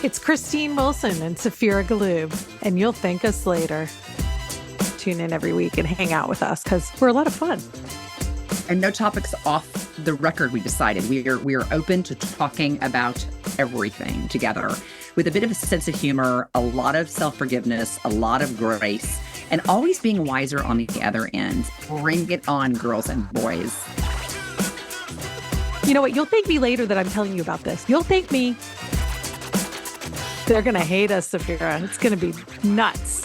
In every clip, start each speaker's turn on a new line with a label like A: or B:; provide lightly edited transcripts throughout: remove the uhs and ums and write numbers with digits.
A: It's Christine Wilson and Saphira Galoob, and you'll thank us later. Tune in every week and hang out with us because we're a lot of fun.
B: And no topics off the record, we decided. We are open to talking about everything together with a bit of a sense of humor, a lot of self-forgiveness, a lot of grace, and always being wiser on the other end. Bring it on, girls and boys.
A: You know what? You'll thank me later that I'm telling you about this. You'll thank me. They're going to hate us, Saphira. It's going to be nuts.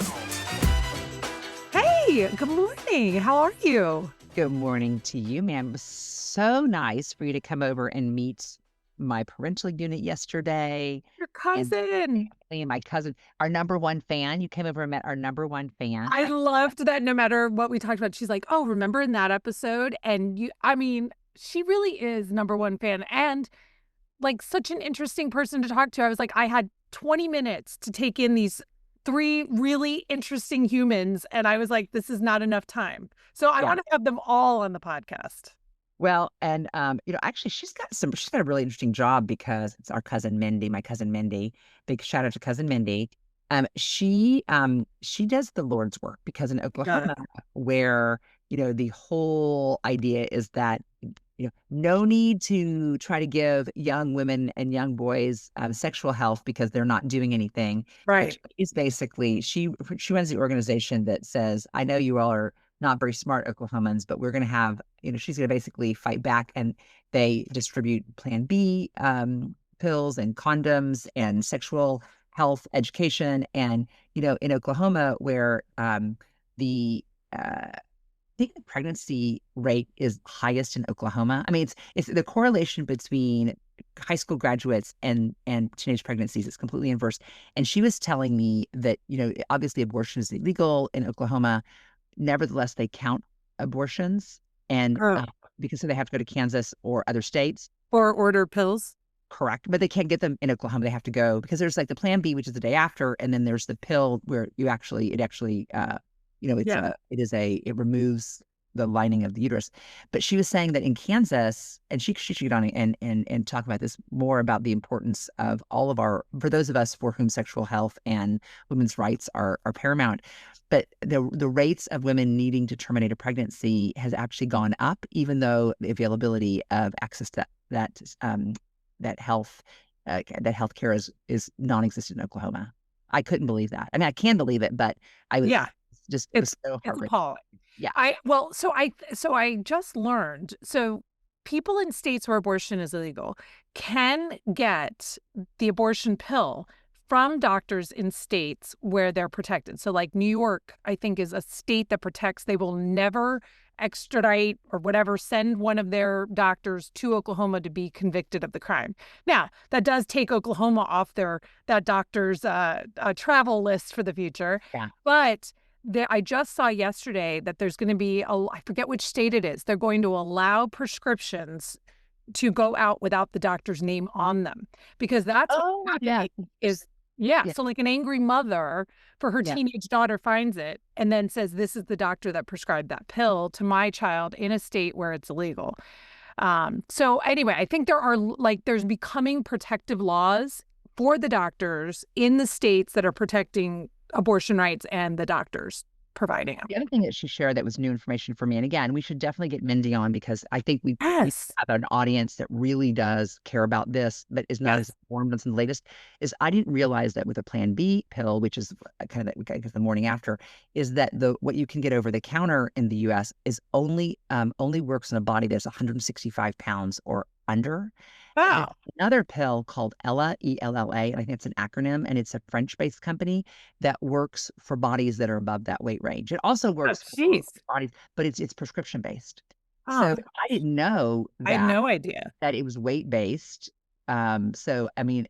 A: Hey, good morning. How are you?
B: Good morning to you, man. It was so nice for you to come over and meet my parental unit yesterday.
A: Your cousin.
B: And my cousin, our number one fan. You came over and met our number one fan.
A: I loved that no matter what we talked about, she's like, oh, remember in that episode? And she really is number one fan and like such an interesting person to talk to. I was like, I had 20 minutes to take in these three really interesting humans. And I was like, this is not enough time. So I want to have them all on the podcast.
B: Well, and, actually she's got a really interesting job because it's our cousin Mindy, my cousin Mindy. Big shout out to cousin Mindy. She does the Lord's work because in Oklahoma, where, the whole idea is that, no need to try to give young women and young boys sexual health because they're not doing anything.
A: Right.
B: Is basically, she runs the organization that says, I know you all are not very smart Oklahomans, but we're going to have, she's going to basically fight back, and they distribute Plan B pills and condoms and sexual health education. And, in Oklahoma where I think the pregnancy rate is highest in Oklahoma. I mean, it's the correlation between high school graduates and teenage pregnancies is completely inverse. And she was telling me that, obviously abortion is illegal in Oklahoma. Nevertheless, they count abortions and because they have to go to Kansas or other states.
A: Or order pills.
B: Correct. But they can't get them in Oklahoma. They have to go because there's like the Plan B, which is the day after. And then there's the pill where it removes the lining of the uterus. But she was saying that in Kansas, and she should get on and talk about this more about the importance of for those of us for whom sexual health and women's rights are paramount. But the rates of women needing to terminate a pregnancy has actually gone up, even though the availability of access to that health care is non-existent in Oklahoma. I couldn't believe that. I mean, I can believe it, but I was it was so heartbreaking.
A: It's appalling.
B: Yeah.
A: So I just learned. So people in states where abortion is illegal can get the abortion pill from doctors in states where they're protected. So like New York, I think, is a state that protects. They will never extradite or whatever, send one of their doctors to Oklahoma to be convicted of the crime. Now, that does take Oklahoma off that doctor's travel list for the future.
B: Yeah.
A: But I just saw yesterday that there's going to be, I forget which state it is, they're going to allow prescriptions to go out without the doctor's name on them. Because that's so like an angry mother for her teenage daughter finds it and then says, this is the doctor that prescribed that pill to my child in a state where it's illegal. So anyway, I think there's becoming protective laws for the doctors in the states that are protecting abortion rights and the doctors providing them.
B: The other thing that she shared that was new information for me, and again, we should definitely get Mindy on because I think we have an audience that really does care about this, but is not as informed on some of the latest, is I didn't realize that with a Plan B pill, which is kind of the morning after, is that what you can get over the counter in the US is only works in a body that's 165 pounds or under.
A: Wow.
B: Another pill called Ella, ELLA, and I think it's an acronym, and it's a French-based company that works for bodies that are above that weight range. It also works for bodies, but it's prescription-based. So I didn't know that.
A: I had no idea
B: that it was weight-based. So I mean,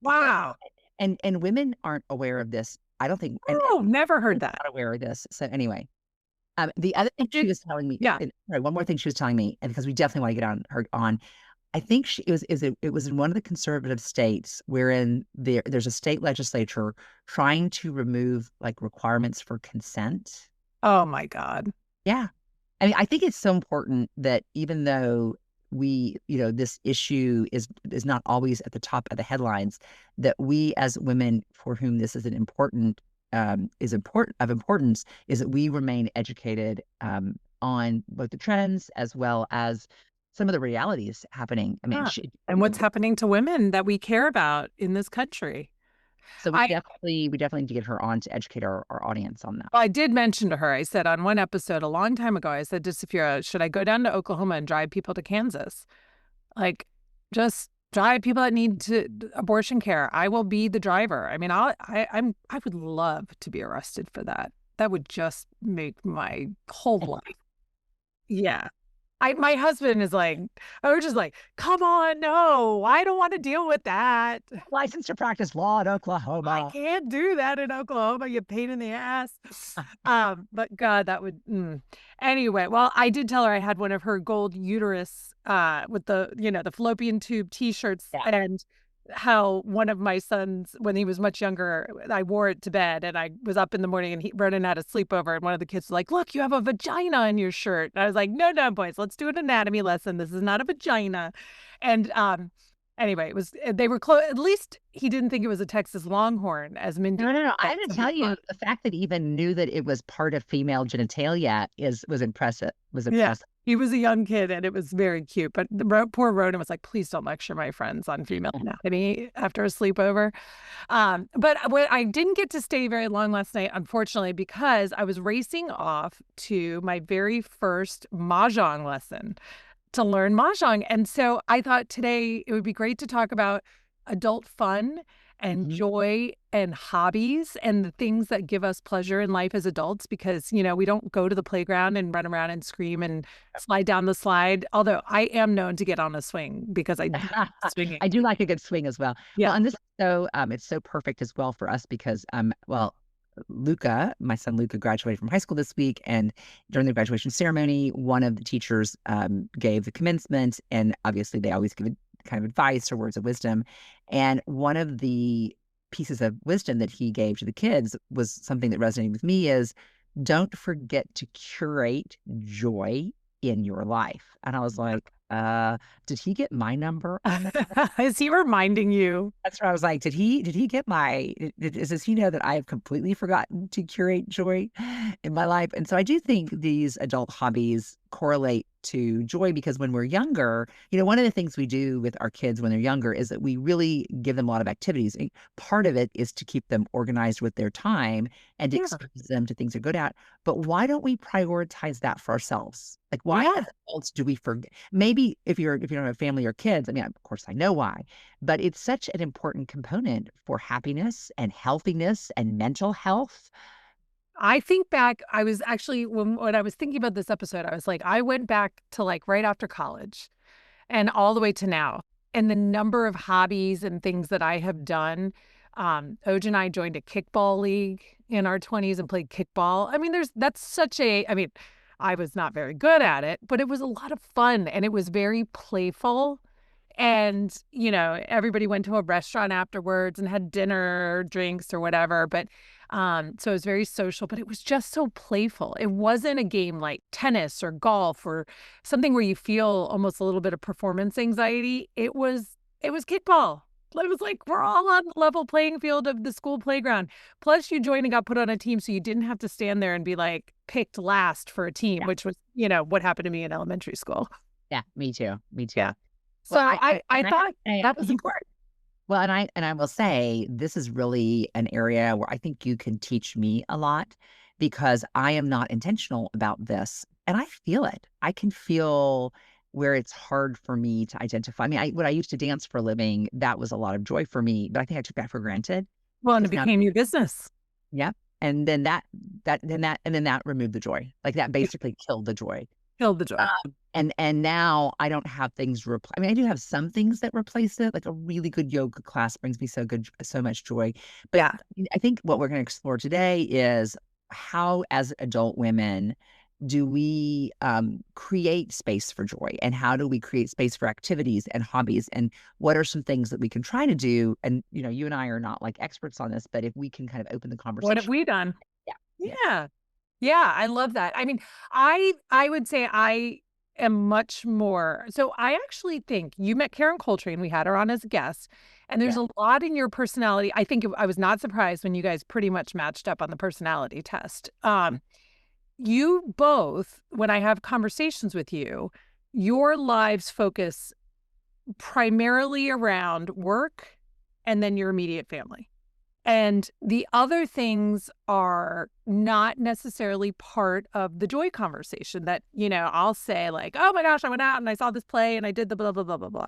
A: wow.
B: And women aren't aware of this. I don't think.
A: Never heard that.
B: Not aware of this. So anyway, the other thing she was telling me.
A: Yeah.
B: One more thing she was telling me, and because we definitely want to get on. I think it was in one of the conservative states wherein there's a state legislature trying to remove like requirements for consent.
A: Oh my God.
B: Yeah. I mean, I think it's so important that even though this issue is not always at the top of the headlines, that we as women for whom this is an important is important of importance, is that we remain educated on both the trends as well as some of the realities happening. I mean,
A: Yeah. And what's happening to women that we care about in this country.
B: so
A: I
B: we definitely need to get her on to educate our audience on that.
A: I did mention to her, I said on one episode a long time ago, I said to Saphira, should I go down to Oklahoma and drive people to Kansas? Like, just drive people that need abortion care. I will be the driver. I mean, I would love to be arrested for that. That would just make my whole life. Yeah. My husband is like, I was just like, come on, no, I don't want to deal with that.
B: License to practice law in
A: I
B: Oklahoma.
A: can't do that in Oklahoma, you pain in the ass. But God, that would anyway. Well, I did tell her I had one of her gold uterus with the fallopian tube t-shirts,
B: Yeah.
A: and how one of my sons, when he was much younger, I wore it to bed, and I was up in the morning and Brennan had a sleepover, and one of the kids was like, look, you have a vagina in your shirt. And I was like, no, no, boys, let's do an anatomy lesson. This is not a vagina. And anyway, they were close. At least he didn't think it was a Texas Longhorn, as Mindy.
B: No. I have to tell you, the fact that he even knew that it was part of female genitalia was impressive.
A: Yeah, he was a young kid, and it was very cute. But the poor Ronan was like, please don't lecture my friends on female anatomy after a sleepover. But I didn't get to stay very long last night, unfortunately, because I was racing off to my very first Mahjong lesson to learn Mahjong. And so I thought today it would be great to talk about adult fun and joy and hobbies and the things that give us pleasure in life as adults, because, we don't go to the playground and run around and scream and slide down the slide. Although I am known to get on a swing because I do swinging.
B: I do like a good swing as well.
A: Yeah.
B: Well, and this is so it's so perfect as well for us because Luca, my son Luca, graduated from high school this week, and during the graduation ceremony, one of the teachers gave the commencement, and obviously they always give kind of advice or words of wisdom. And one of the pieces of wisdom that he gave to the kids was something that resonated with me: is don't forget to curate joy in your life. And I was like, did he get my number?
A: Is he reminding you?
B: That's where I was like, did he get does he know that I have completely forgotten to curate joy in my life? And so I do think these adult hobbies correlate to joy, because when we're younger, one of the things we do with our kids when they're younger is that we really give them a lot of activities. And part of it is to keep them organized with their time and to expose them to things they're good at. But why don't we prioritize that for ourselves? Like, why as adults do we forget? Maybe if you don't have a family or kids, I mean, of course I know why, but it's such an important component for happiness and healthiness and mental health.
A: I think back, I was actually, when I was thinking about this episode, I was like, I went back to like right after college and all the way to now. And the number of hobbies and things that I have done. Oj and I joined a kickball league in our 20s and played kickball. I mean, I was not very good at it, but it was a lot of fun, and it was very playful. And, everybody went to a restaurant afterwards and had dinner or drinks or whatever. But so it was very social, but it was just so playful. It wasn't a game like tennis or golf or something where you feel almost a little bit of performance anxiety. It was kickball. It was like we're all on the level playing field of the school playground. Plus, you joined and got put on a team, so you didn't have to stand there and be like picked last for a team, which was, what happened to me in elementary school.
B: Yeah, me too.
A: Yeah. So well, I thought that was important.
B: Well, and I will say this is really an area where I think you can teach me a lot, because I am not intentional about this, and I feel it. I can feel where it's hard for me to identify. I mean, when I used to dance for a living, that was a lot of joy for me, but I think I took that for granted.
A: Well, and it became your business.
B: Yep. And then that removed the joy. Like that basically killed the joy.
A: Killed the joy.
B: And now I don't have things I mean, I do have some things that replace it. Like a really good yoga class brings me so much joy. But yeah, I think what we're going to explore today is how, as adult women, do we create space for joy, and how do we create space for activities and hobbies, and what are some things that we can try to do? And you and I are not like experts on this, but if we can kind of open the conversation.
A: What have we done? Yeah. I love that. I mean, I would say I am much more. So I actually think you met Karen Coltrane. We had her on as a guest. And there's
B: Yeah.
A: a lot in your personality. I think I was not surprised when you guys pretty much matched up on the personality test. You both, when I have conversations with you, your lives focus primarily around work and then your immediate family. And the other things are not necessarily part of the joy conversation that, I'll say like, oh my gosh, I went out and I saw this play and I did the blah, blah, blah, blah, blah.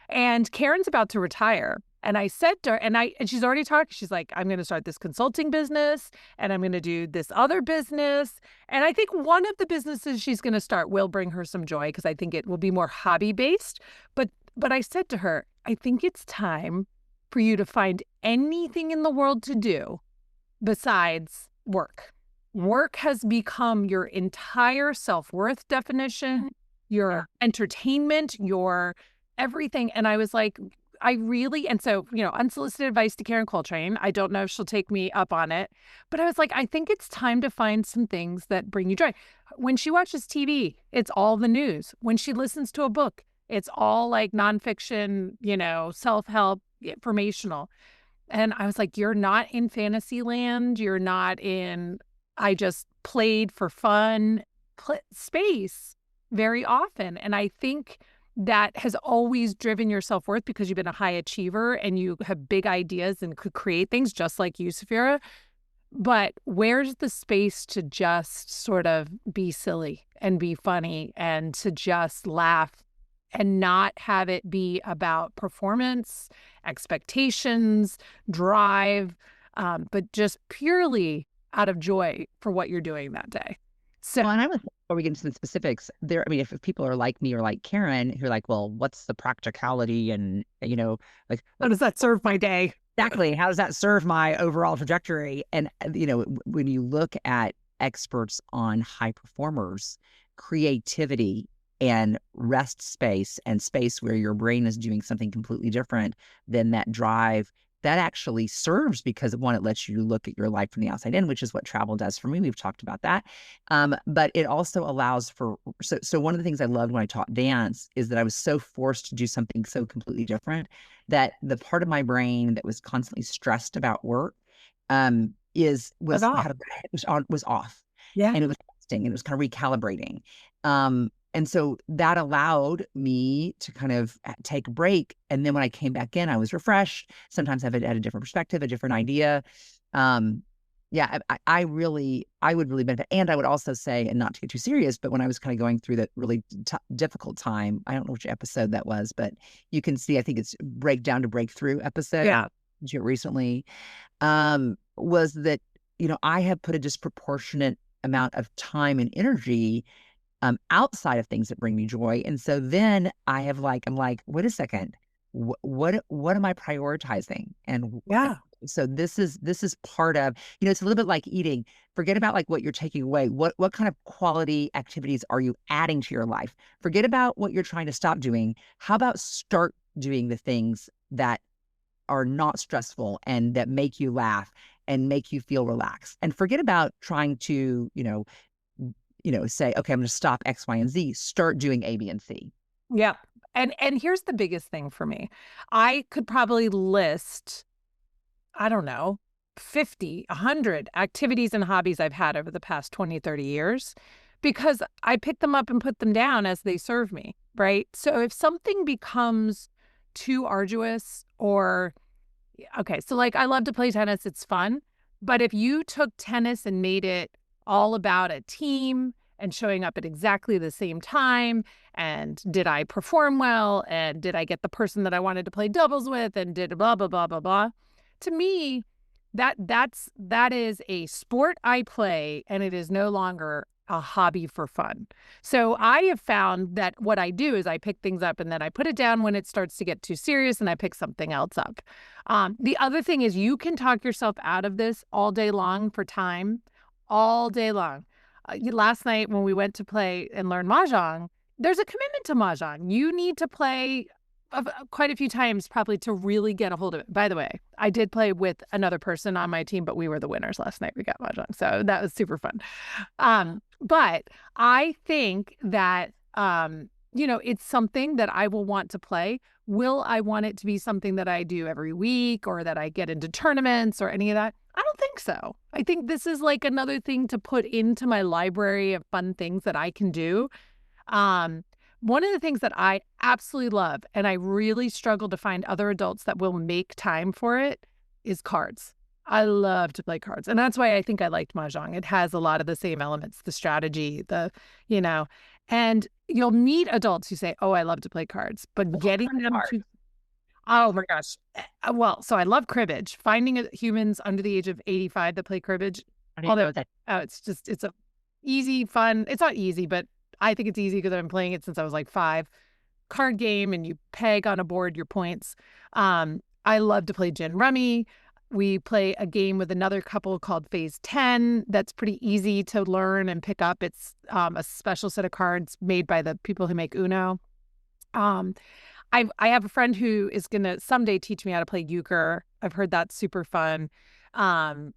A: And Karen's about to retire. And I said to her, and she's already talked, she's like, I'm going to start this consulting business and I'm going to do this other business. And I think one of the businesses she's going to start will bring her some joy because I think it will be more hobby based. But I said to her, I think it's time for you to find anything in the world to do besides work. Work has become your entire self-worth definition, your entertainment, your everything. And I was like, and so, unsolicited advice to Karen Coltrane. I don't know if she'll take me up on it, but I was like, I think it's time to find some things that bring you joy. When she watches TV, it's all the news. When she listens to a book, it's all like nonfiction, self-help, informational. And I was like, you're not in fantasy land. You're not in, I just played for fun space very often. And I think that has always driven your self-worth because you've been a high achiever and you have big ideas and could create things just like you, Saphira. But where's the space to just sort of be silly and be funny and to just laugh and not have it be about performance, expectations, drive, but just purely out of joy for what you're doing that day. So,
B: Well, and I would, before we get into the specifics, I mean, if people are like me or like Karen, who are like, well, what's the practicality? And, like,
A: how does that serve my day?
B: exactly, how does that serve my overall trajectory? And, when you look at experts on high performers, creativity and rest space and space where your brain is doing something completely different than that drive, that actually serves because one, it lets you look at your life from the outside in, which is what travel does for me. We've talked about that. But it also allows for, so one of the things I loved when I taught dance is that I was so forced to do something so completely different that the part of my brain that was constantly stressed about work, was
A: off.
B: was off.
A: Yeah.
B: And it was testing and it was kind of recalibrating. And so that allowed me to kind of take a break. And then when I came back in, I was refreshed. Sometimes I had a different perspective, a different idea. Yeah, I would really benefit. And I would also say, and not to get too serious, but when I was kind of going through that really difficult time, I don't know which episode that was, but you can see, I think it's Breakdown to Breakthrough episode.
A: Yeah.
B: Recently, was that, I have put a disproportionate amount of time and energy outside of things that bring me joy. And so then I'm like, wait a second, what am I prioritizing? And
A: Yeah.
B: so this is part of, it's a little bit like eating. Forget about like what you're taking away. What kind of quality activities are you adding to your life? Forget about what you're trying to stop doing. How about start doing the things that are not stressful and that make you laugh and make you feel relaxed, and forget about trying to, say, okay, I'm going to stop X, Y, and Z. Start doing A, B, and C.
A: Yeah. And here's the biggest thing for me. I could probably list, I don't know, 50, 100 activities and hobbies I've had over the past 20, 30 years because I pick them up and put them down as they serve me, right? So if something becomes too arduous okay, so like I love to play tennis, it's fun. But if you took tennis and made it all about a team and showing up at exactly the same time, and did I perform well, and did I get the person that I wanted to play doubles with, and did blah, blah, blah, blah, blah. To me, that is a sport I play, and it is no longer a hobby for fun. So I have found that what I do is I pick things up and then I put it down when it starts to get too serious and I pick something else up. The other thing is you can talk yourself out of this all day long for time, all day long. Last night when we went to play and learn Mahjong, there's a commitment to Mahjong. You need to play quite a few times probably to really get a hold of it. By the way, I did play with another person on my team, but we were the winners last night. We got Mahjong. So that was super fun. But I think that It's something that I will want to play. Will I want it to be something that I do every week or that I get into tournaments or any of that? I don't think so. I think this is like another thing to put into my library of fun things that I can do. Um, One of the things that I absolutely love, and I really struggle to find other adults that will make time for it, is cards. I love to play cards. And that's why I think I liked Mahjong. It has a lot of the same elements, the strategy, you know, and you'll meet adults who say, "Oh, I love to play cards," but
B: What
A: getting
B: kind of
A: them
B: art?
A: to, oh my gosh. Well, so I love cribbage. Finding humans under the age of 85 that play cribbage,
B: I don't even
A: although
B: know what that.
A: it's a easy, fun. It's not easy, but I think it's easy because I've been playing it since I was like 5. Card game, and you peg on a board your points. I love to play gin rummy. We play a game with another couple called Phase 10 that's pretty easy to learn and pick up. It's a special set of cards made by the people who make Uno. Um, I have a friend who is gonna someday teach me how to play euchre. I've heard that's super fun. Um,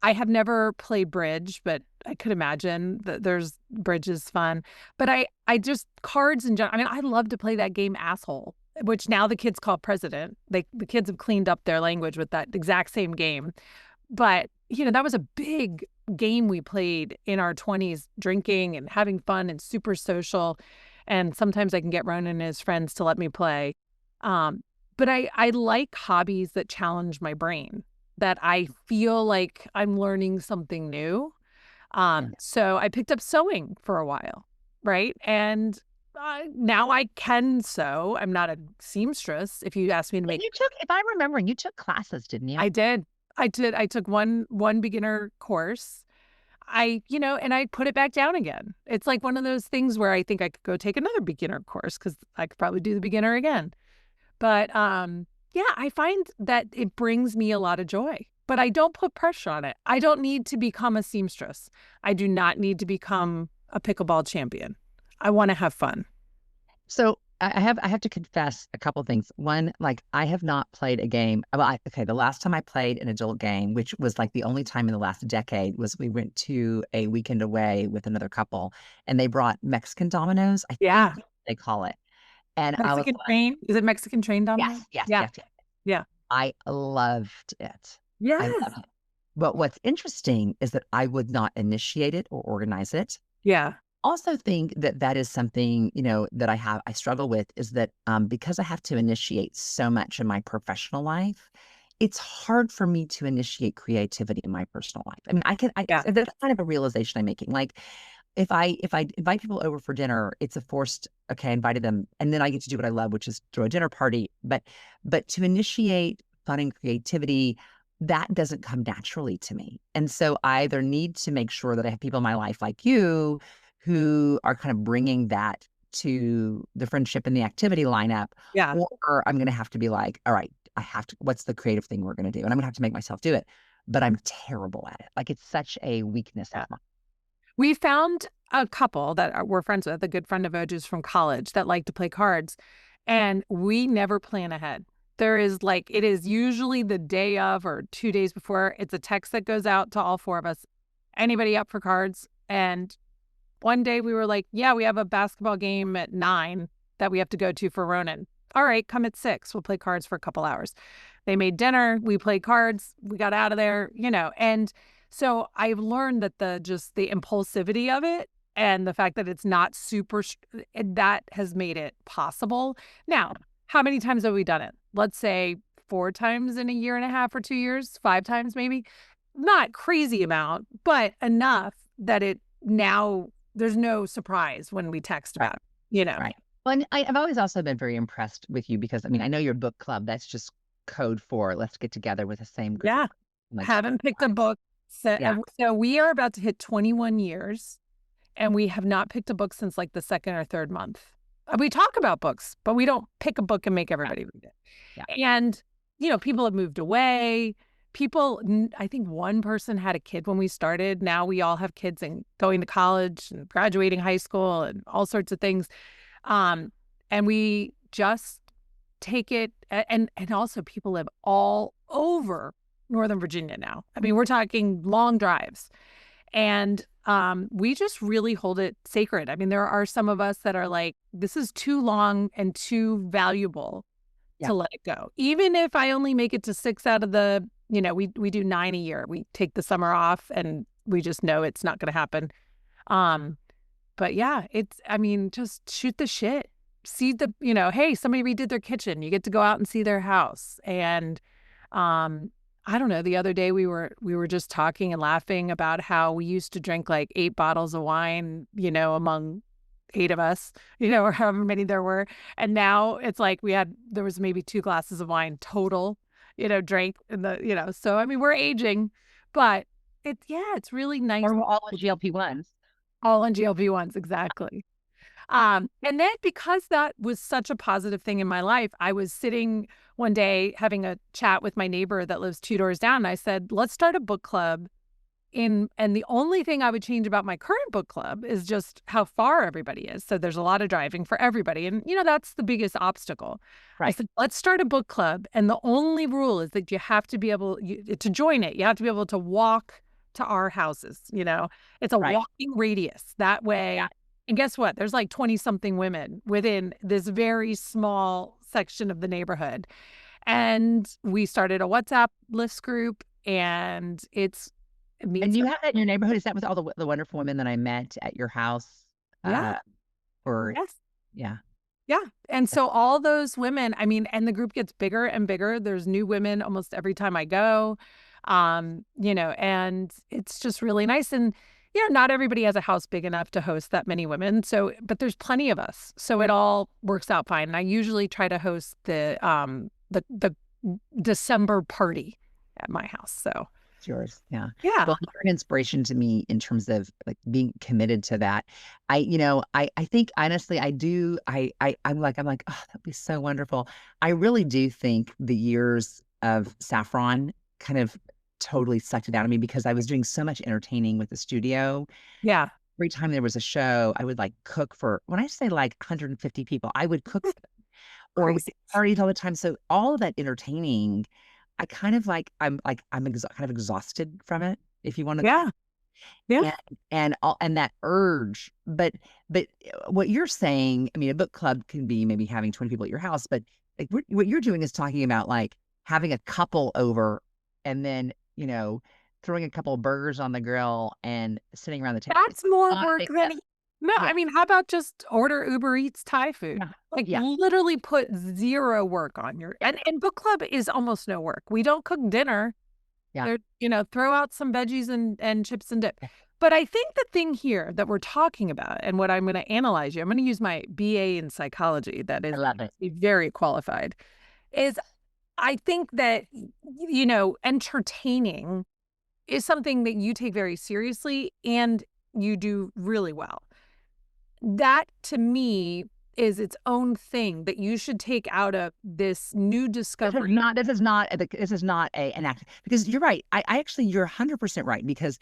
A: I have never played bridge, but I could imagine that there's bridge is fun. But I just cards in general. I mean, I love to play that game Asshole, which now the kids call President. The kids have cleaned up their language with that exact same game. But that was a big game we played in our 20s, drinking and having fun and super social. And sometimes I can get Ronan and his friends to let me play. Um, but I like hobbies that challenge my brain, that I feel like I'm learning something new.
B: Yeah.
A: So I picked up sewing for a while, right? And now I can sew. I'm not a seamstress. If you ask me to
B: But
A: make,
B: you took, if I'm remembering, you took classes, didn't you?
A: I did. I did. I took one beginner course. And I put it back down again. It's like one of those things where I think I could go take another beginner course because I could probably do the beginner again. But yeah, I find that it brings me a lot of joy, but I don't put pressure on it. I don't need to become a seamstress. I do not need to become a pickleball champion. I want to have fun.
B: So I have to confess a couple things. One, like I have not played a game. Well, okay, the last time I played an adult game, which was like the only time in the last decade, was we went to a weekend away with another couple, and they brought Mexican dominoes. I think
A: Yeah.
B: they call it, and I was
A: Mexican
B: like,
A: train. Is it Mexican train domino?
B: yes, yes,
A: Yeah.
B: yes, yes.
A: Yeah.
B: I loved it. I
A: Yes.
B: loved it. But what's interesting is that I would not initiate it or organize it.
A: Yeah.
B: Also think that that is something, that I struggle with is that, because I have to initiate so much in my professional life, it's hard for me to initiate creativity in my personal life. I mean,
A: Yeah.
B: that's kind of a realization I'm making. Like, if I invite people over for dinner, it's a forced, okay, I invited them, and then I get to do what I love, which is throw a dinner party. But to initiate fun and creativity, that doesn't come naturally to me. And so I either need to make sure that I have people in my life like you who are kind of bringing that to the friendship and the activity lineup,
A: Yeah.
B: or I'm going to have to be like, all right, what's the creative thing we're going to do? And I'm going to have to make myself do it. But I'm terrible at it. Like it's such a weakness of
A: Yeah.
B: mine.
A: We found a couple that we're friends with, a good friend of Oju's from college that like to play cards, and we never plan ahead. It is usually the day of or 2 days before. It's a text that goes out to all 4 of us. Anybody up for cards? And one day we were like, yeah, we have a basketball game at 9 that we have to go to for Ronan. All right, come at 6. We'll play cards for a couple hours. They made dinner. We played cards. We got out of there, and so I've learned that the impulsivity of it and the fact that it's not that has made it possible. Now, how many times have we done it? Let's say 4 times in a year and a half or 2 years, 5 times maybe. Not crazy amount, but enough that it now there's no surprise when we text
B: Right.
A: about it.
B: Right. Well, and I've always also been very impressed with you because I mean, I know your book club, that's just code for let's get together with the same group of
A: Yeah.
B: friends and let's
A: Haven't picked a book.
B: yeah.
A: So we are about to hit 21 years, and we have not picked a book since like the second or third month. We talk about books, but we don't pick a book and make
B: Right.
A: everybody read it.
B: Yeah.
A: And, people have moved away. I think one person had a kid when we started. Now we all have kids and going to college and graduating high school and all sorts of things. Um, and we just take it, and also people live all over Northern Virginia now. I mean, we're talking long drives. And we just really hold it sacred. I mean, there are some of us that are like, this is too long and too valuable
B: Yeah.
A: to let it go. Even if I only make it to 6 out of the, we do 9 a year. We take the summer off and we just know it's not going to happen. Um, but yeah, I mean, just shoot the shit. See hey, somebody redid their kitchen. You get to go out and see their house. And I don't know, the other day we were just talking and laughing about how we used to drink like 8 bottles of wine, among 8 of us, or however many there were. And now it's like there was maybe 2 glasses of wine total, drank in so I mean, we're aging, but it's really nice.
B: Or we're all on GLP-1s.
A: All on GLP-1s, exactly. And then because that was such a positive thing in my life, I was sitting one day having a chat with my neighbor that lives 2 doors down. And I said, let's start a book club and the only thing I would change about my current book club is just how far everybody is. So there's a lot of driving for everybody. And, that's the biggest obstacle. I
B: Right.
A: said, let's start a book club. And the only rule is that you have to be able to join it. You have to be able to walk to our houses. It's a
B: Right.
A: walking radius that way.
B: Yeah.
A: And guess what? There's like 20 something women within this very small section of the neighborhood. And we started a WhatsApp list group and it
B: And
A: meets.
B: you have that in your neighborhood? Is that with all the wonderful women that I met at your house?
A: Yeah.
B: Or
A: Yes.
B: yeah.
A: Yeah. And so all those women, I mean, and the group gets bigger and bigger. There's new women almost every time I go. And it's just really nice. And, not everybody has a house big enough to host that many women. So, but there's plenty of us. So it all works out fine. And I usually try to host the December party at my house. So
B: It's yours. Yeah.
A: yeah.
B: Well, you're an inspiration to me in terms of like being committed to that. I think honestly, I do. I'm like, oh, that'd be so wonderful. I really do think the years of Saffron kind of totally sucked it out of me because I was doing so much entertaining with the studio.
A: Yeah.
B: Every time there was a show, I would like cook for, when I say like 150 people, I would cook for them, or we
A: Crazy.
B: parties all the time. So all of that entertaining, I kind of kind of exhausted from it, if you want to.
A: Yeah. Yeah.
B: And that urge. But what you're saying, I mean, a book club can be maybe having 20 people at your house, but like what you're doing is talking about like having a couple over and then, throwing a couple of burgers on the grill and sitting around the table.
A: That's more
B: Not a
A: work
B: big
A: than
B: deal.
A: no,
B: Yeah.
A: I mean, how about just order Uber Eats Thai food?
B: Yeah.
A: Like
B: Yeah.
A: literally put 0 work on your and book club is almost no work. We don't cook dinner.
B: Yeah.
A: Throw out some veggies and chips and dip.
B: Yeah.
A: But I think the thing here that we're talking about and what I'm going to analyze you, I'm going to use my BA in psychology that
B: I
A: is
B: love it.
A: very qualified, is I think that, entertaining is something that you take very seriously and you do really well. That to me is its own thing that you should take out of this new discovery.
B: This is not an act, because you're right. I actually, you're 100% right, because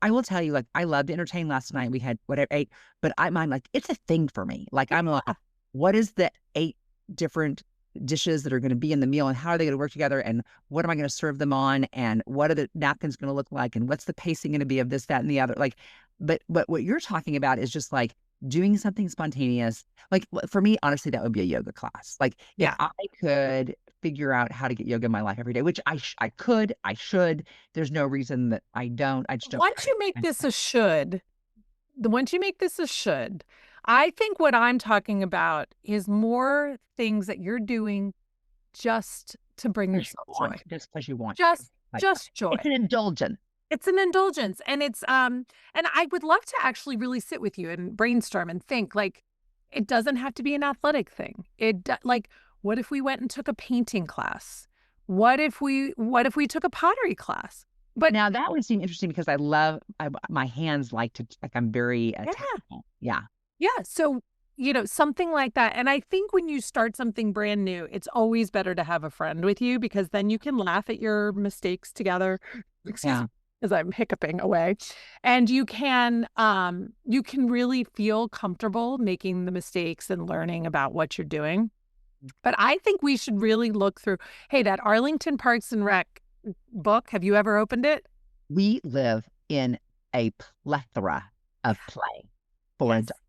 B: I will tell you, like, I loved to entertain last night. We had whatever 8, but I'm like, it's a thing for me. Like, I'm like, what is the 8 different dishes that are going to be in the meal and how are they going to work together? And what am I going to serve them on? And what are the napkins going to look like? And what's the pacing going to be of this, that, and the other? Like, but what you're talking about is just like doing something spontaneous. Like for me, honestly, that would be a yoga class. Like if I could figure out how to get yoga in my life every day, which I should. There's no reason that I don't. I just don't.
A: Once you make this a should, I think what I'm talking about is more things that you're doing just to bring yourself joy.
B: Just because you want.
A: Just joy.
B: It's an indulgence.
A: It's an indulgence. And and I would love to actually really sit with you and brainstorm and think, like, it doesn't have to be an athletic thing. Like, what if we went and took a painting class? What if we took a pottery class?
B: But now that would seem interesting because my hands like I'm very tactile. Yeah.
A: Yeah. So, something like that. And I think when you start something brand new, it's always better to have a friend with you because then you can laugh at your mistakes together. Excuse me, as I'm hiccuping away. And you can really feel comfortable making the mistakes and learning about what you're doing. But I think we should really look through, hey, that Arlington Parks and Rec book, have you ever opened it?
B: We live in a plethora of play for
A: Yes.
B: adults.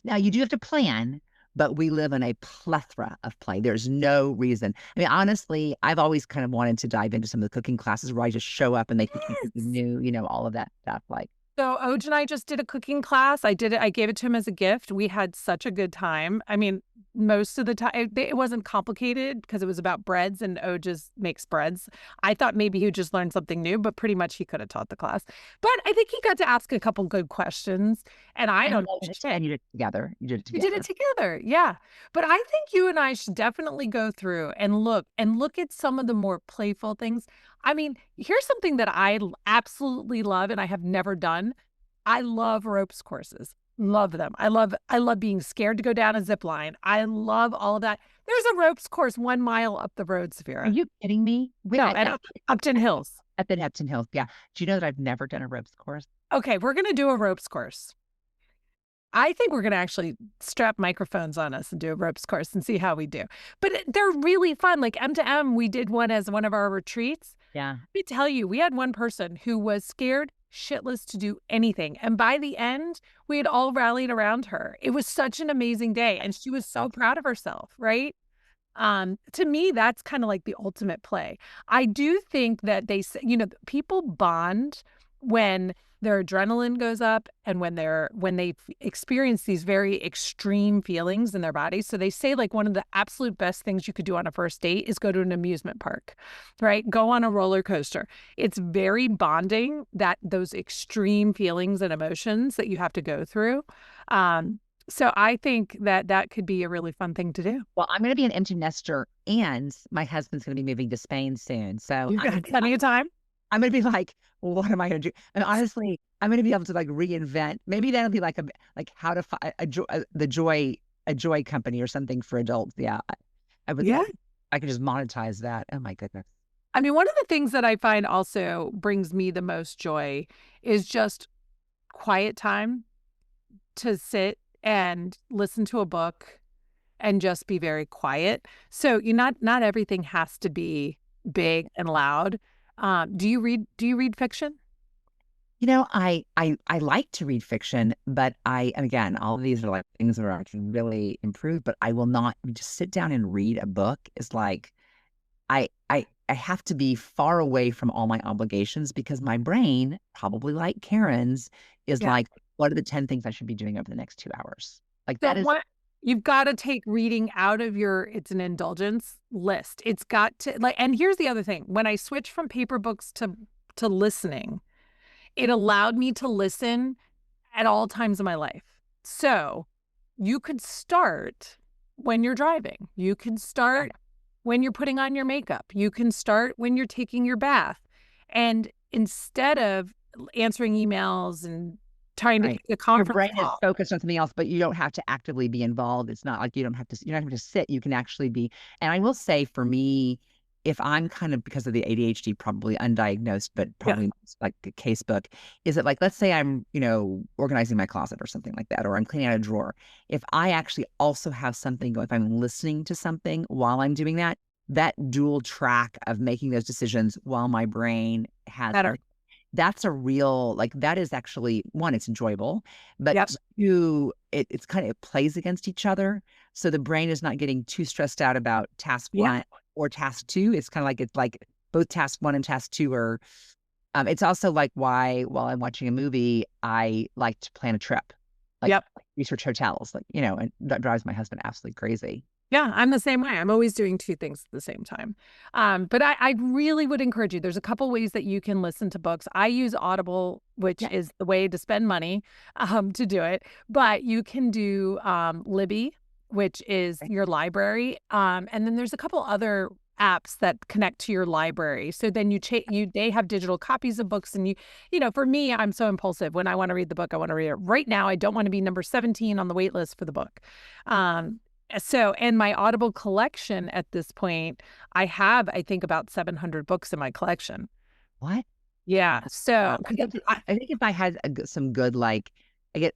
B: Now, you do have to plan, but we live in a plethora of play. There's no reason. I mean, honestly, I've always kind of wanted to dive into some of the cooking classes where I just show up and they teach me something
A: Yes.
B: new, all of that stuff. Like,
A: So Oj and I just did a cooking class. I did it. I gave it to him as a gift. We had such a good time. I mean, most of the time it wasn't complicated because it was about breads and Oj just makes breads. I thought maybe he would just learn something new, but pretty much he could have taught the class. But I think he got to ask a couple good questions, and I
B: and
A: don't know shit.
B: you did it together. You did it
A: We did it
B: together.
A: together, yeah. But I think you and I should definitely go through and look at some of the more playful things. I mean, here's something that absolutely love and I have never done. I love ropes courses. Love them. I love being scared to go down a zip line. I love all of that. There's a ropes course 1 mile up the road,
B: Are
A: Saphira.
B: you kidding me?
A: No, at Upton Hills.
B: At the Upton Hills. Yeah. Do you know that I've never done a ropes course?
A: Okay, we're gonna do a ropes course. I think we're gonna actually strap microphones on us and do a ropes course and see how we do. But they're really fun. Like M to M, we did one as one of our retreats.
B: Yeah.
A: Let me tell you, we had one person who was scared shitless to do anything. And by the end, we had all rallied around her. It was such an amazing day. And she was so proud of herself, right? To me, that's kind of like the ultimate play. I do think that they say, people bond when their adrenaline goes up and when they experience these very extreme feelings in their bodies. So they say like one of the absolute best things you could do on a first date is go to an amusement park, right? Go on a roller coaster. It's very bonding, that those extreme feelings and emotions that you have to go through. So I think that that could be a really fun thing to do.
B: Well, I'm going to be an empty nester and my husband's going to be moving to Spain soon. So
A: You've got plenty of time.
B: I'm going to be like, well, what am I going to do? And honestly, I'm going to be able to like reinvent. Maybe that'll be like how to find a joy company or something for adults. Yeah. I would
A: Yeah.
B: love, I could just monetize that. Oh my goodness.
A: I mean, one of the things that I find also brings me the most joy is just quiet time to sit and listen to a book and just be very quiet. So you not everything has to be big and loud. Do you read fiction?
B: I like to read fiction, but again, all of these are like things where I can really improve, but I will not just sit down and read a book is like I have to be far away from all my obligations because my brain, probably like Karen's, is
A: Yeah.
B: like, what are the 10 things I should be doing over the next 2 hours? Like
A: So
B: that is
A: what you've got to take reading out of your it's an indulgence list. It's got to like and here's the other thing. When I switched from paper books to listening, it allowed me to listen at all times of my life. So you could start when you're driving. You can start when you're putting on your makeup. You can start when you're taking your bath. And instead of answering emails and trying to
B: right.
A: get a
B: Your
A: conference
B: brain is
A: call.
B: focused on something else, but you don't have to actively be involved. It's not like you're not having to sit. You can actually be. And I will say for me, if I'm kind of because of the ADHD, probably undiagnosed, but
A: Yeah.
B: probably like a case book, is it like, let's say I'm, organizing my closet or something like that, or I'm cleaning out a drawer. If I actually also have something going, if I'm listening to something while I'm doing that, that dual track of making those decisions while my brain has
A: Better.
B: that's a real like that is actually one, it's enjoyable, but
A: Yep.
B: two, it's kind of it plays against each other. So the brain is not getting too stressed out about task
A: Yeah.
B: one or task two. It's like both task one and task two are it's also like why while I'm watching a movie, I like to plan a trip, like
A: Yep.
B: research hotels, like, and that drives my husband absolutely crazy.
A: Yeah, I'm the same way. I'm always doing 2 things at the same time. But I really would encourage you. There's a couple ways that you can listen to books. I use Audible, which
B: Yeah.
A: is the way to spend money to do it. But you can do Libby, which is
B: Right.
A: your library. And then there's a couple other apps that connect to your library. So then they have digital copies of books and for me, I'm so impulsive. When I want to read the book, I want to read it right now. I don't want to be number 17 on the wait list for the book. And my Audible collection at this point, I have, I think, about 700 books in my collection.
B: What?
A: Yeah. So,
B: I think if I had some good like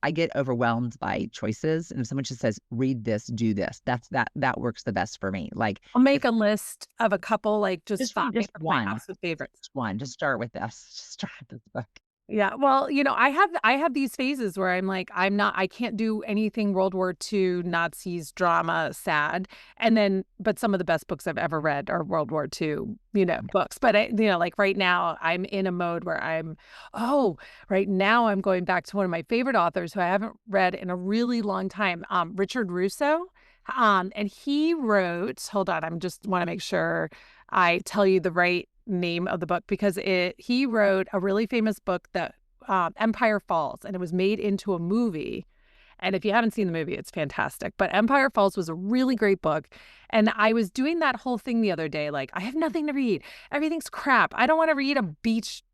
B: I get overwhelmed by choices, and if someone just says read this, do this, that works the best for me. Like
A: I'll
B: if
A: make a list of a couple, like just
B: just
A: five
B: read just
A: of my
B: one,
A: absolute favorites.
B: just one, just start with this, just start with this book.
A: Yeah, well, I have these phases where I'm like, I can't do anything World War II, Nazis, drama, sad, and then but some of the best books I've ever read are World War II, books, but like right now, I'm in a mode where right now I'm going back to one of my favorite authors who I haven't read in a really long time, Richard Russo, and he wrote hold on, I'm just wanna make sure I tell you the right name of the book because he wrote a really famous book that Empire Falls, and it was made into a movie. And if you haven't seen the movie, it's fantastic. But Empire Falls was a really great book. And I was doing that whole thing the other day. Like, I have nothing to read. Everything's crap. I don't want to read a beach,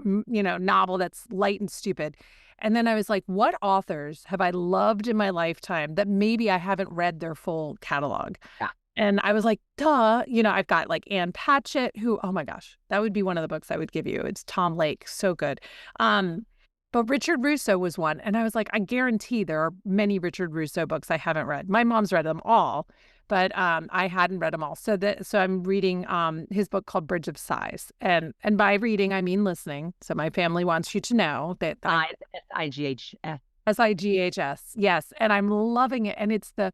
A: novel that's light and stupid. And then I was like, what authors have I loved in my lifetime that maybe I haven't read their full catalog?
B: Yeah.
A: And I was like, duh, I've got like Ann Patchett, who, oh my gosh, that would be one of the books I would give you. It's Tom Lake, so good. Um, but Richard Russo was one. And I was like, I guarantee there are many Richard Russo books I haven't read. My mom's read them all, but I hadn't read them all. So I'm reading his book called Bridge of Sighs. And by reading, I mean listening. So my family wants you to know that
B: IGHF.
A: SIGHS. Yes. And I'm loving it. And it's the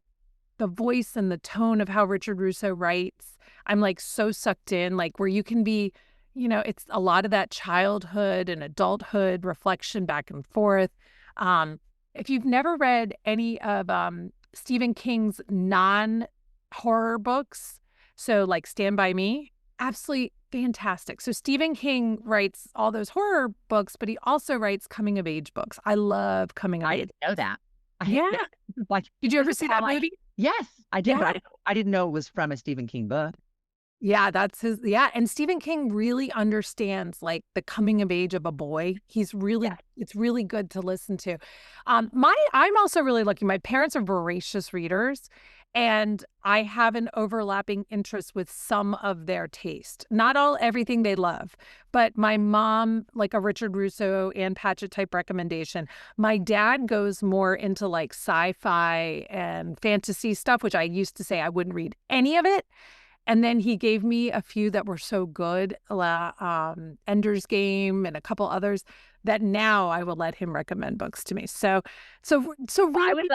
A: voice and the tone of how Richard Russo writes, I'm like so sucked in, like where you can be, it's a lot of that childhood and adulthood reflection back and forth. If you've never read any of Stephen King's non-horror books, so like Stand By Me, absolutely fantastic. So Stephen King writes all those horror books, but he also writes coming of age books. I love coming of
B: I
A: age.
B: didn't know that.
A: Yeah.
B: Like,
A: Did you ever
B: this is
A: see
B: how
A: that movie?
B: yes, I did,
A: Yeah.
B: but I didn't know it was from a Stephen King book.
A: Yeah, that's and Stephen King really understands, like, the coming of age of a boy.
B: Yeah.
A: It's really good to listen to. I'm also really lucky. My parents are voracious readers, and I have an overlapping interest with some of their taste. Not everything they love, but my mom, like a Richard Russo and Patchett type recommendation. My dad goes more into, like, sci-fi and fantasy stuff, which I used to say I wouldn't read any of it. And then he gave me a few that were so good, Ender's Game and a couple others that now I will let him recommend books to me. So
B: I
A: really,
B: would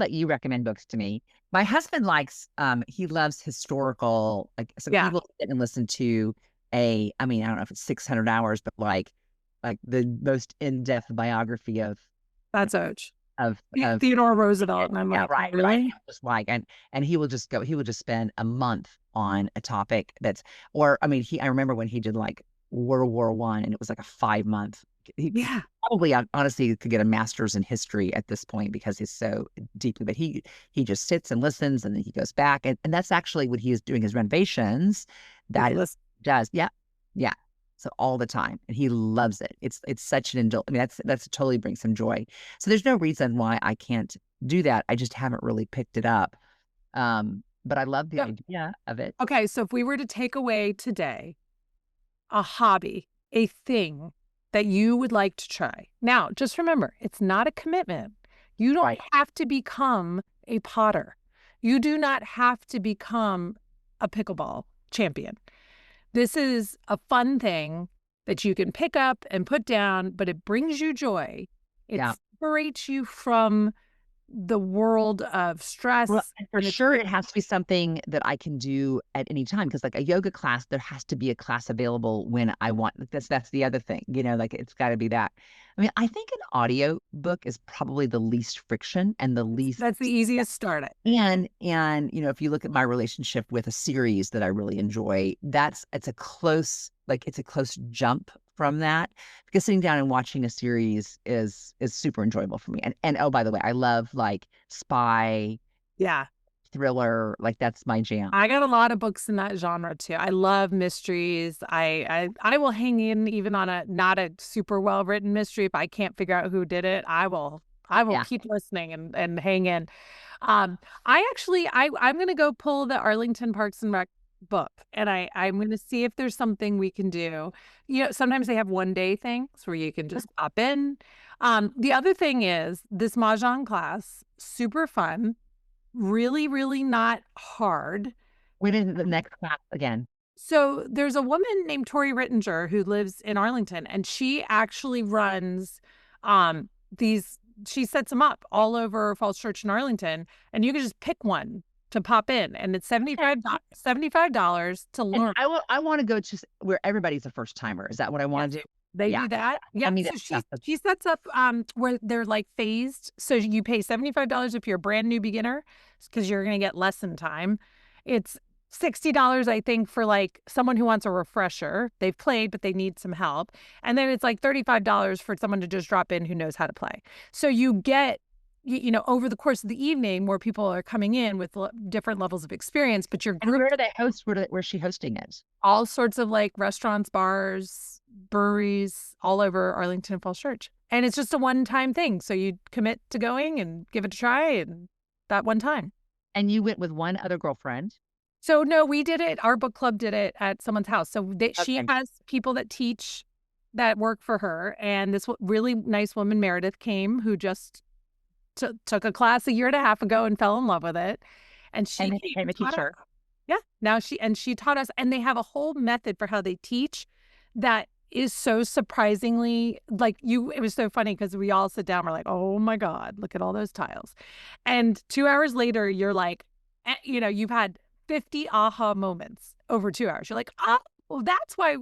B: let you recommend books to me. My husband likes, he loves historical, like, so he
A: yeah,
B: will sit and listen to I mean, I don't know if it's 600 hours, but like the most in-depth biography
A: that's Oj.
B: of
A: Theodore Roosevelt. And I'm
B: yeah,
A: like,
B: right.
A: really?
B: Just like, and he will just spend a month on a topic that's, or I mean, I remember when he did like World War I, and it was like a 5 month. He
A: Yeah.
B: probably honestly could get a master's in history at this point because he's so deeply. But he just sits and listens, and then he goes back, and that's actually when he is doing his renovations. That is
A: Listen,
B: does, yeah, yeah. So all the time, and he loves it. It's such an indulgence. I mean, that's totally brings him joy. So there's no reason why I can't do that. I just haven't really picked it up. But I love the
A: yeah.
B: idea of it.
A: Okay, so if we were to take away today a hobby, a thing that you would like to try. Now, just remember, it's not a commitment. You don't
B: Right.
A: have to become a potter. You do not have to become a pickleball champion. This is a fun thing that you can pick up and put down, but it brings you joy. It
B: Yeah.
A: separates you from the world of
B: Well,
A: stress,
B: and for
A: and it's
B: sure, it has to be something that I can do at any time. Because like a yoga class, there has to be a class available when I want. Like, that's the other thing, like it's got to be that. I mean, I think an audio book is probably the least friction and the least.
A: that's the easiest start.
B: And if you look at my relationship with a series that I really enjoy, it's a close jump from that, because sitting down and watching a series is super enjoyable for me. And oh, by the way, I love like spy
A: Yeah.
B: thriller, like that's my jam.
A: I got a lot of books in that genre too. I love mysteries. I will hang in even on a not a super well written mystery. If I can't figure out who did it, I will
B: Yeah.
A: keep listening and hang in. I actually I'm gonna go pull the Arlington Parks and Rec book, and I'm gonna see if there's something we can do. Sometimes they have 1 day things where you can just pop in. The other thing is this Mahjong class, super fun, really, really not hard.
B: When is the next class again?
A: So there's a woman named Tori Rittinger who lives in Arlington, and she actually runs these. She sets them up all over Falls Church in Arlington, and you can just pick one to pop in, and it's $75 to
B: And
A: learn.
B: I want to go to where everybody's a first timer. Is that what I
A: Yes,
B: want to do?
A: they
B: Yeah.
A: do that.
B: I
A: Yeah.
B: mean,
A: So
B: yeah,
A: she sets up where they're like phased. So you pay $75 if you're a brand new beginner because you're gonna get lesson time. It's $60, I think, for like someone who wants a refresher. They've played, but they need some help. And then it's like $35 for someone to just drop in who knows how to play. So you get over the course of the evening, more people are coming in with different levels of experience, but your
B: and
A: group,
B: where do they host? Where's she hosting it?
A: all sorts of like restaurants, bars, breweries all over Arlington and Falls Church. And it's just a one-time thing. So you commit to going and give it a try and that one time.
B: And you went with one other girlfriend?
A: So no, we did it. Our book club did it at someone's house. So she
B: Okay.
A: has people that teach that work for her. And this really nice woman, Meredith, came who just took a class a year and a half ago and fell in love with it. And she
B: And then
A: came
B: became
A: and
B: a
A: taught us.
B: teacher.
A: Yeah. Now she taught us, and they have a whole method for how they teach that is so surprisingly like you. It was so funny because we all sit down, we're like, oh my God, look at all those tiles. And 2 hours later, you're like, you've had 50 aha moments over 2 hours. You're like, oh, well, that's why.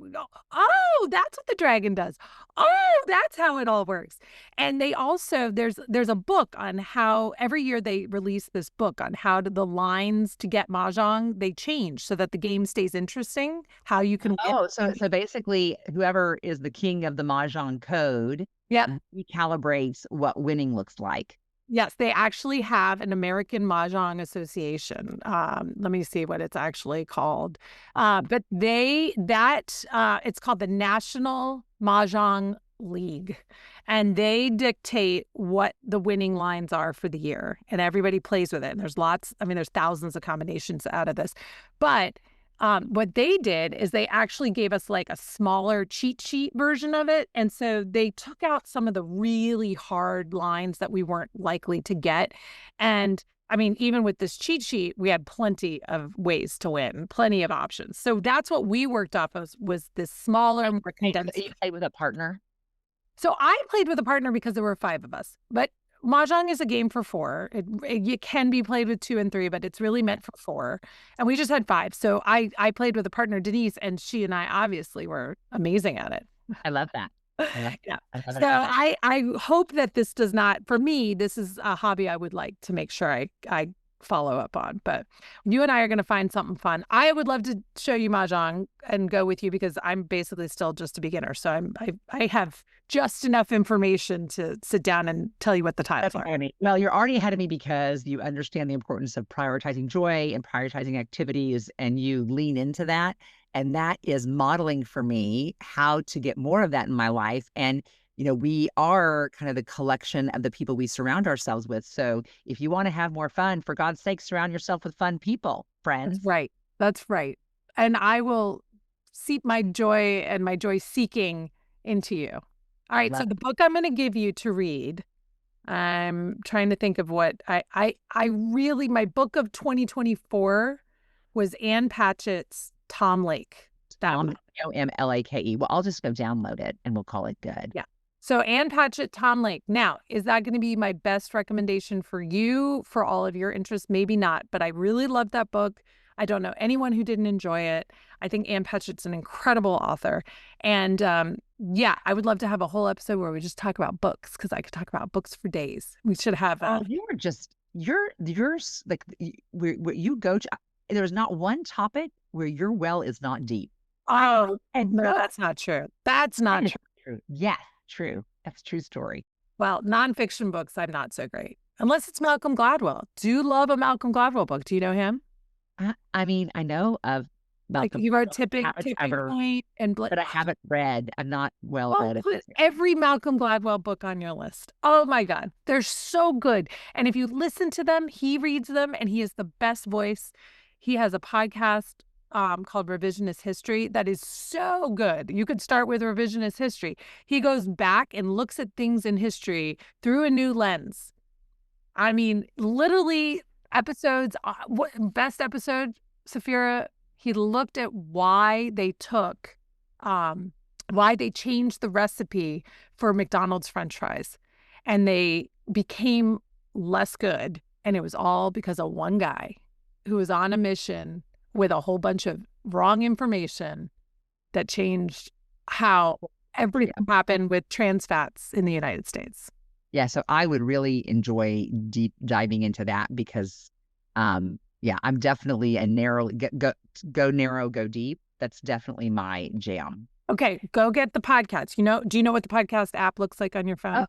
A: Oh, that's what the dragon does. Oh, that's how it all works. And they also there's a book on how every year they release this book on how the lines to get mahjong they change so that the game stays interesting. How you can win.
B: Oh, so basically, whoever is the king of the Mahjong code
A: Yep.
B: recalibrates what winning looks like.
A: Yes, they actually have an American Mahjong Association. Let me see what it's actually called. But it's called the National Mahjong League, and they dictate what the winning lines are for the year, and everybody plays with it. And there's lots. I mean, there's thousands of combinations out of this, but what they did is they actually gave us like a smaller cheat sheet version of it. And so they took out some of the really hard lines that we weren't likely to get. And I mean, even with this cheat sheet, we had plenty of ways to win, plenty of options. So that's what we worked off of was this smaller, more condensed.
B: You play with a partner?
A: So I played with a partner because there were 5 of us, but Mahjong is a game for 4. It can be played with 2 and 3, but it's really meant for 4. And we just had 5. So I played with a partner, Denise, and she and I obviously were amazing at it.
B: I love that.
A: Yeah.
B: I love
A: So
B: it.
A: I hope that this does not, for me, this is a hobby I would like to make sure I follow up on. But you and I are going to find something fun. I would love to show you Mahjong and go with you because I'm basically still just a beginner. So I have just enough information to sit down and tell you what the tiles are.
B: Funny. Well, you're already ahead of me because you understand the importance of prioritizing joy and prioritizing activities, and you lean into that. And that is modeling for me how to get more of that in my life. And we are kind of the collection of the people we surround ourselves with. So if you want to have more fun, for God's sake, surround yourself with fun people, friends.
A: That's right. That's right. And I will seep my joy and my joy seeking into you. All right. So the book I'm going to give you to read, I'm trying to think of what I really, my book of 2024 was Ann Patchett's Tom Lake.
B: Omlake. Well, I'll just go download it and we'll call it good.
A: Yeah. So Ann Patchett, Tom Lake. Now, is that going to be my best recommendation for you for all of your interests? Maybe not, but I really loved that book. I don't know anyone who didn't enjoy it. I think Ann Patchett's an incredible author. And yeah, I would love to have a whole episode where we just talk about books because I could talk about books for days. We should have.
B: You're like where you go to. There's not one topic where your well is not deep.
A: Oh, and no, that's not true. That's not
B: true. Yes, true. That's a true story.
A: Well, nonfiction books, I'm not so great. Unless it's Malcolm Gladwell. Do love a Malcolm Gladwell book. Do you know him?
B: I mean, I know of Malcolm.
A: Like you wrote Tipping Point and
B: but I haven't read. I'm not well read.
A: Put every Malcolm Gladwell book on your list. Oh my God. They're so good. And if you listen to them, he reads them and he has the best voice. He has a podcast called Revisionist History that is so good. You could start with Revisionist History. He goes back and looks at things in history through a new lens. I mean, literally episodes, what best episode, Saphira, He looked at why they why they changed the recipe for McDonald's French fries, and they became less good. And it was all because of one guy who was on a mission with a whole bunch of wrong information that changed how everything happened with trans fats in the United States.
B: Yeah, so I would really enjoy deep diving into that because, yeah, I'm definitely a go narrow, go deep. That's definitely my jam.
A: Okay, go get the podcast. Do you know what the podcast app looks like on your phone?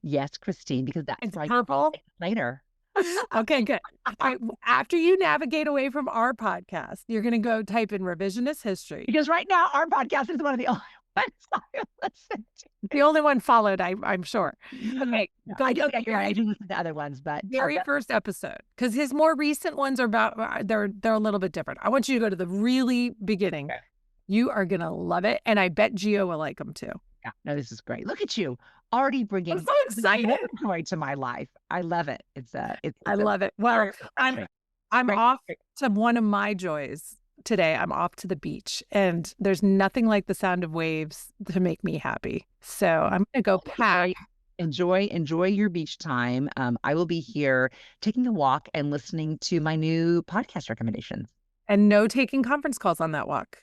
B: Yes, Christine, because that's
A: It's
B: right
A: purple.
B: later.
A: Okay, good. All right, after you navigate away from our podcast, you're going to go type in revisionist history.
B: Because right now our podcast is one of the only ones I listen to.
A: The only one followed, I'm sure. Okay,
B: I do. Okay, you're right. I do listen to other ones, but
A: very first episode, because his more recent ones are about they're a little bit different. I want you to go to the really beginning.
B: Okay.
A: You are gonna love it, and I bet Gio will like them too.
B: Yeah, no, this is great. Look at you already bringing
A: I'm so excited
B: joy to my life. I love it.
A: I love it. Well, I'm
B: Great.
A: off to one of my joys today. I'm off to the beach, and there's nothing like the sound of waves to make me happy. So I'm gonna go pack.
B: Enjoy your beach time. I will be here taking a walk and listening to my new podcast recommendations.
A: And no taking conference calls on that walk.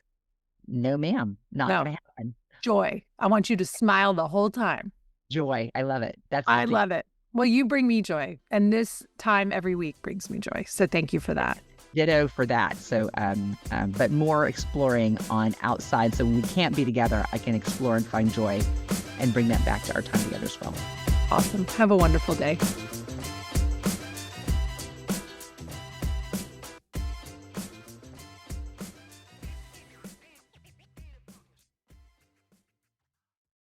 B: No, ma'am, not
A: No.
B: gonna happen.
A: Joy. I want you to smile the whole time.
B: Joy. I love it.
A: I love it. Well, you bring me joy, and this time every week brings me joy. So thank you for that.
B: Ditto for that. So, but more exploring on outside. So when we can't be together, I can explore and find joy and bring that back to our time together as well.
A: Awesome. Have a wonderful day.